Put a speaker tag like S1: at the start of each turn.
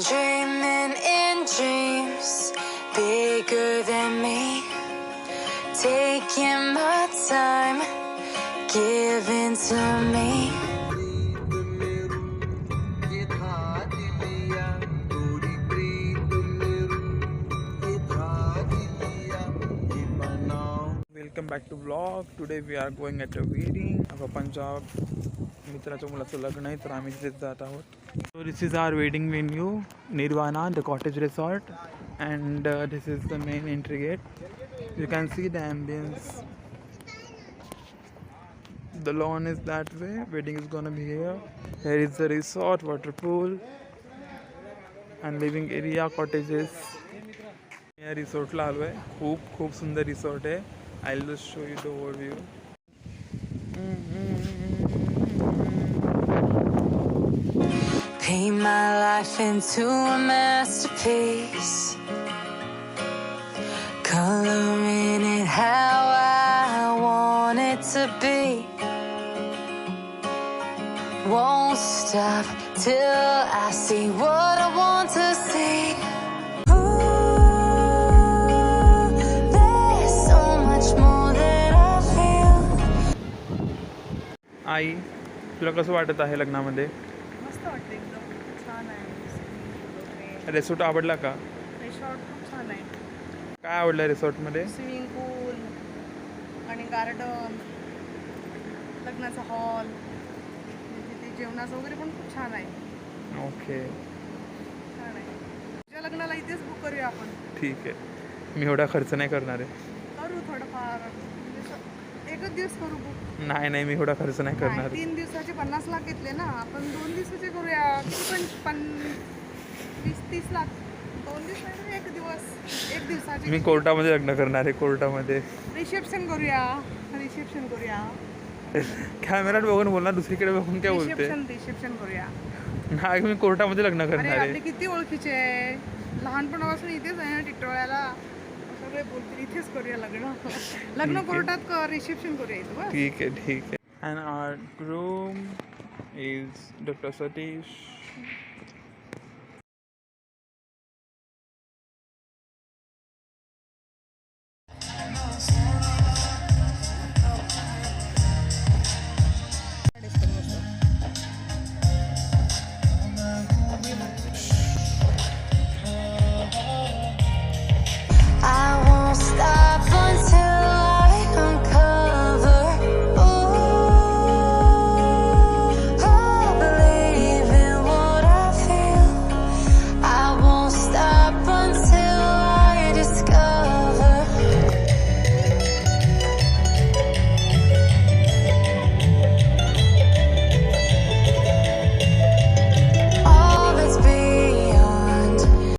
S1: dreaming in dreams bigger than me, taking my time, giving to me.
S2: Welcome back to blog. Today we are going at a wedding. पप्पांच्या मित्राच्या मुलाचं लग्न आहे, तर आम्ही तिथे जात आहोत. So this is our wedding venue, Nirvana the cottage resort, and this is the main entry gate. You can see the ambience. The lawn is that way. Wedding is gonna be here. Here is the resort, water pool, and living area, cottages. या रिसॉर्टला आलो आहे. खूप सुंदर resort आहे. I will just show you the overview.
S1: Paint my life into a masterpiece, coloring it how I want it to be. Won't stop till I see what I want to see.
S2: आई, तुला कसं वाटत आहे लग्नामध्ये?
S3: मस्त वाटतं, एकदम छान आहे.
S2: रिसॉर्ट आवडला का?
S3: रिसॉर्ट खूप छान आहे.
S2: काय आवडलं रिसॉर्टमध्ये?
S3: स्विमिंग पूल आणि गार्डन, लग्नाचा हॉल, तिथे जेवणाचं वगैरे पण खूप छान आहे.
S2: ओके,
S3: छान आहे. तुझ्या लग्नाला इथेच बुक करूया आपण.
S2: ठीक आहे. मी एवढा खर्च नाही करणार आहे.
S3: करू थोडंफार, एकच दिवस करू बुक.
S2: नाही, मी एवढा खर्च नाही करणार.
S3: 3 दिवसाचे 50 लाख घेतले ना आपण, 2 दिवसाचे करूया. किती पण 20-30 लाख, 2 दिवस नाही, 1 दिवस, 1 दिवसाचे.
S2: मी कोर्टामध्ये लग्न करणार आहे. कोर्टामध्ये
S3: रिसेप्शन करूया.
S2: कॅमेऱ्यात बघून बोलणार, दुसरीकडे बघून काय बोलते?
S3: रिसेप्शन करूया.
S2: नाही, मी कोर्टामध्ये लग्न
S3: अरे
S2: करणार
S3: आपले
S2: आहे.
S3: किती ओळखीचे आहे, लहानपणापासून इथेच आहे ना टिटोळ्याला. सगळे बोलतील इथेच करूया लग्न कोर्टात, रिसेप्शन करूया इथं बस.
S2: ठीक आहे. And our groom is doctor Satish.